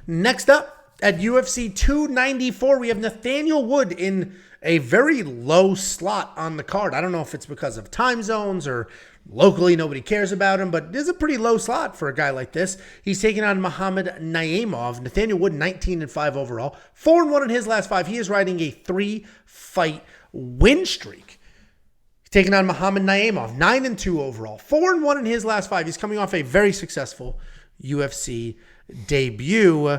Next up at UFC 294, we have Nathaniel Wood in a very low slot on the card. I don't know if it's because of time zones or locally nobody cares about him, but there's a pretty low slot for a guy like this. He's taking on Muhammad Naimov. Nathaniel Wood, 19-5 overall, 4-1 in his last 5. He is riding a 3-fight win streak. He's taking on Muhammad Naimov, 9-2 overall, 4-1 in his last 5. He's coming off a very successful UFC debut.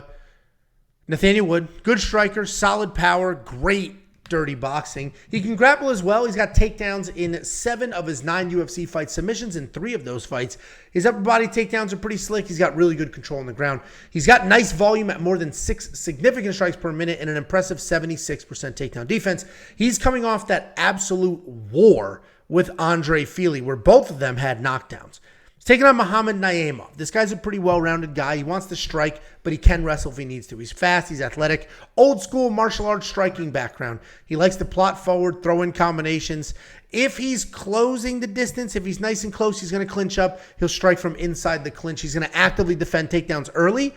Nathaniel Wood, good striker, solid power, great dirty boxing. He can grapple as well. He's got takedowns in 7 of his 9 UFC fights, submissions in 3 of those fights. His upper body takedowns are pretty slick. He's got really good control on the ground. He's got nice volume at more than 6 significant strikes per minute and an impressive 76% takedown defense. He's coming off that absolute war with Andre Fili, where both of them had knockdowns. He's taking on Muhammad Naimov. This guy's a pretty well-rounded guy. He wants to strike, but he can wrestle if he needs to. He's fast. He's athletic. Old-school martial arts striking background. He likes to plot forward, throw in combinations. If he's closing the distance, if he's nice and close, he's going to clinch up. He'll strike from inside the clinch. He's going to actively defend takedowns early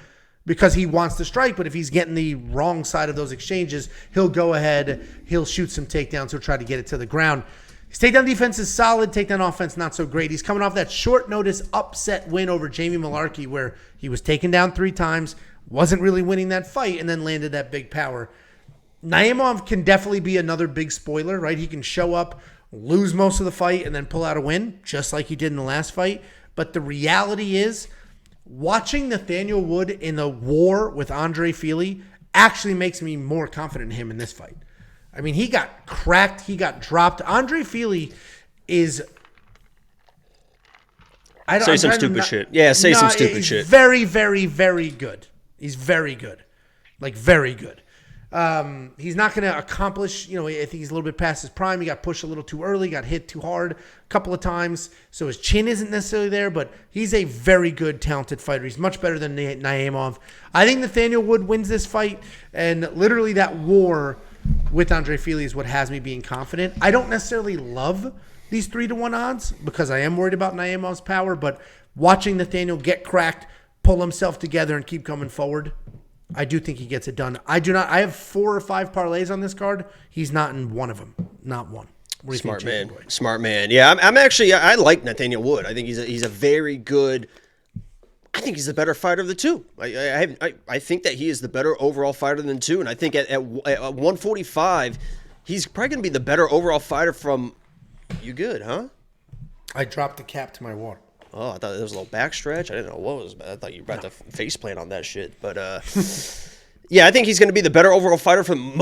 because he wants to strike, but if he's getting the wrong side of those exchanges, he'll go ahead. He'll shoot some takedowns. He'll try to get it to the ground. His takedown defense is solid. Takedown offense, not so great. He's coming off that short notice upset win over Jamie Malarkey where he was taken down 3 times, wasn't really winning that fight, and then landed that big power. Naimov can definitely be another big spoiler, right? He can show up, lose most of the fight, and then pull out a win, just like he did in the last fight. But the reality is, watching Nathaniel Wood in a war with Andre Fili actually makes me more confident in him in this fight. I mean, he got cracked. He got dropped. Andre Fili is... Say some stupid shit. Yeah, say some stupid shit. Very, very, very good. He's very good. Like, very good. He's not going to accomplish, I think he's a little bit past his prime. He got pushed a little too early, got hit too hard a couple of times. So his chin isn't necessarily there, but he's a very good, talented fighter. He's much better than Naimov. I think Nathaniel Wood wins this fight, and literally that war with Andre Fili is what has me being confident. I don't necessarily love these 3-1 odds because I am worried about Naimov's power, but watching Nathaniel get cracked, pull himself together, and keep coming forward, I do think he gets it done. I have 4 or 5 parlays on this card. He's not in one of them. Not one. Smart man. Smart man. Yeah, I'm actually, I like Nathaniel Wood. I think he's a very good, I think he's the better fighter of the two. I think that he is the better overall fighter than 2, and I think at 145, he's probably going to be the better overall fighter from, you good, huh? I dropped the cap to my water. Oh, I thought it was a little backstretch. I didn't know what was. I thought you were about to face plant on that shit. But yeah, I think he's going to be the better overall fighter from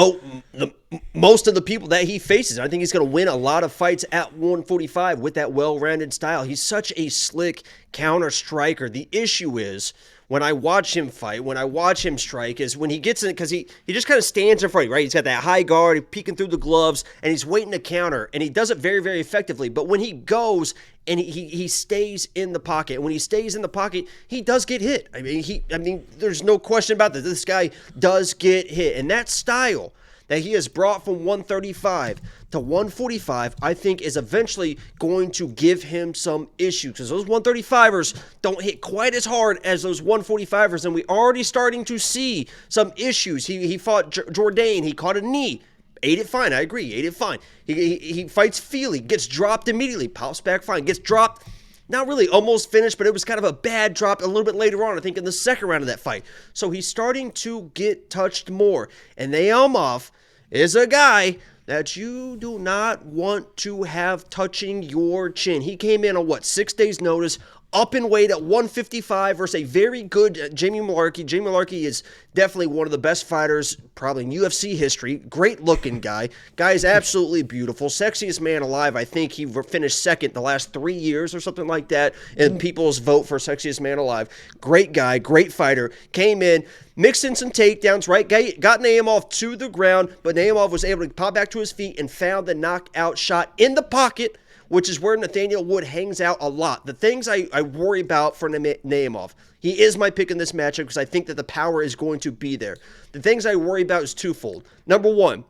most of the people that he faces. I think he's going to win a lot of fights at 145 with that well-rounded style. He's such a slick counter striker. The issue is when I watch him fight, when I watch him strike, is when he gets in, because he just kind of stands in front of you, right? He's got that high guard, peeking through the gloves, and he's waiting to counter, and he does it very, very effectively. But when he goes and he stays in the pocket, and when he stays in the pocket, he does get hit. I mean, there's no question about that. This guy does get hit, and that style that he has brought from 135 to 145, I think is eventually going to give him some issues because those 135ers don't hit quite as hard as those 145ers, and we're already starting to see some issues. He fought Jourdain. He caught a knee. Ate it fine. I agree. Ate it fine. He fights Fili. Gets dropped immediately. Pops back fine. Gets dropped. Not really almost finished, but it was kind of a bad drop a little bit later on, I think, in the second round of that fight. So he's starting to get touched more. And Naimov is a guy that you do not want to have touching your chin. He came in on, 6 days' notice, up in weight at 155 versus a very good Jamie Malarkey. Jamie Malarkey is definitely one of the best fighters probably in UFC history. Great-looking guy. Guy is absolutely beautiful. Sexiest man alive. I think he finished second the last 3 years or something like that in people's vote for sexiest man alive. Great guy, great fighter. Came in, mixed in some takedowns, right? Got Naimov to the ground, but Naimov was able to pop back to his feet and found the knockout shot in the pocket, which is where Nathaniel Wood hangs out a lot. The things I worry about for Naimov, he is my pick in this matchup because I think that the power is going to be there. The things I worry about is twofold. Number one,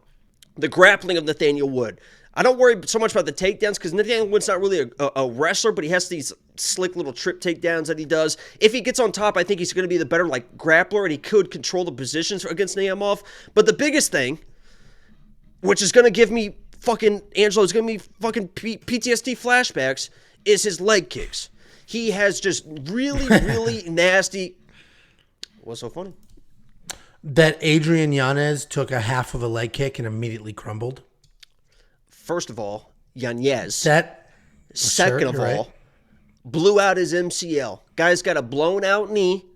the grappling of Nathaniel Wood. I don't worry so much about the takedowns because Nathaniel Wood's not really a wrestler, but he has these slick little trip takedowns that he does. If he gets on top, I think he's going to be the better like grappler, and he could control the positions against Naimov. But the biggest thing, which is going to give me fucking Angelo, is going to be fucking PTSD flashbacks, is his leg kicks. He has just really, really nasty. What's so funny? That Adrian Yanez took a half of a leg kick and immediately crumbled. First of all, Yanez. Second of all, blew out his MCL. Guy's got a blown out knee,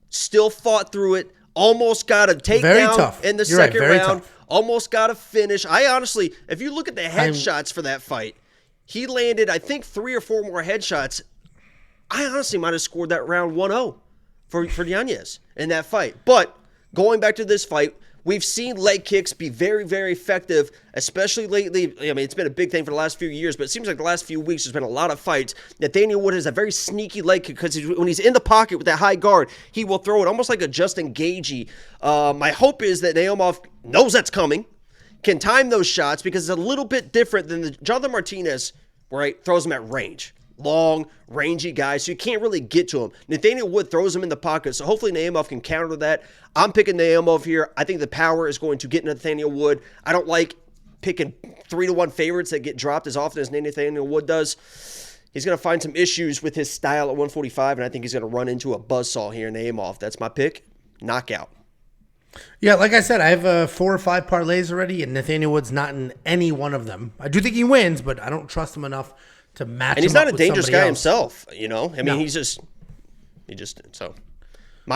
still fought through it, almost got a takedown in the second round, almost got a finish. I honestly, if you look at the headshots for that fight, he landed, I think, 3 or 4 more headshots. I honestly might have scored that round 1-0 for Yanez in that fight. But going back to this fight, we've seen leg kicks be very, very effective, especially lately. I mean, it's been a big thing for the last few years, but it seems like the last few weeks there's been a lot of fights. Nathaniel Wood has a very sneaky leg kick because when he's in the pocket with that high guard, he will throw it almost like a Justin Gaethje. My hope is that Naimov knows that's coming, can time those shots, because it's a little bit different than the Jonathan Martinez, right, throws him at range. Long, rangy guy, so you can't really get to him. Nathaniel Wood throws him in the pocket, so hopefully Naimov can counter that. I'm picking Naimov here. I think the power is going to get Nathaniel Wood. I don't like picking 3-1 favorites that get dropped as often as Nathaniel Wood does. He's going to find some issues with his style at 145, and I think he's going to run into a buzzsaw here in Naimov. That's my pick. Knockout. Yeah, like I said, I have 4 or 5 parlays already, and Nathaniel Wood's not in any one of them. I do think he wins, but I don't trust him enough to match him. And he's up not a with dangerous somebody guy else. himself, you know? I mean, I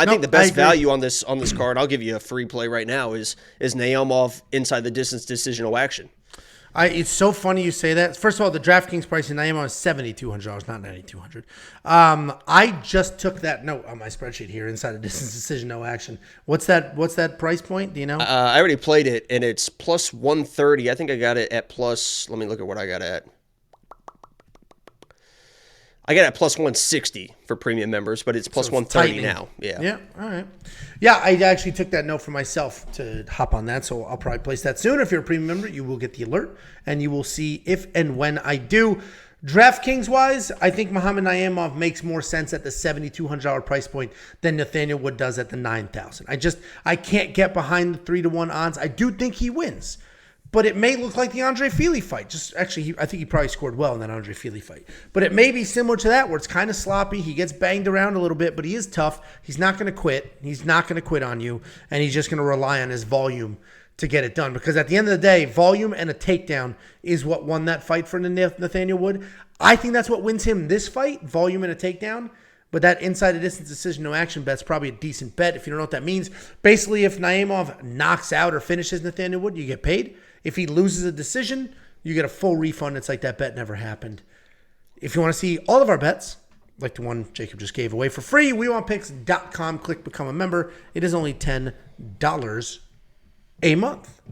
think the I best agree. value on this card, I'll give you a free play right now, is Naimov inside the distance decisional action. It's so funny you say that. First of all, the DraftKings price in Naimov is $7,200, not $9,200. I just took that note on my spreadsheet here, inside the distance decision, no action. What's that price point? Do you know? I already played it, and it's plus 130. I think I got it at plus, let me look at what I got at. I got it at plus 160 for premium members, but it's plus 130 now. Yeah, all right. Yeah, I actually took that note for myself to hop on that, so I'll probably place that soon. If you're a premium member, you will get the alert, and you will see if and when I do. DraftKings-wise, I think Muhammad Naimov makes more sense at the $7,200 price point than Nathaniel Wood does at the $9,000. I can't get behind the 3-1 odds. I do think he wins. But it may look like the Andre Fili fight. I think he probably scored well in that Andre Fili fight. But it may be similar to that, where it's kind of sloppy. He gets banged around a little bit, but he is tough. He's not going to quit. He's not going to quit on you, and he's just going to rely on his volume to get it done. Because at the end of the day, volume and a takedown is what won that fight for Nathaniel Wood. I think that's what wins him this fight, volume and a takedown. But that inside the distance decision, no action bet's probably a decent bet if you don't know what that means. Basically, if Naimov knocks out or finishes Nathaniel Wood, you get paid. If he loses a decision, you get a full refund. It's like that bet never happened. If you want to see all of our bets, like the one Jacob just gave away for free, WeWantPicks.com. Click Become a Member. It is only $10 a month.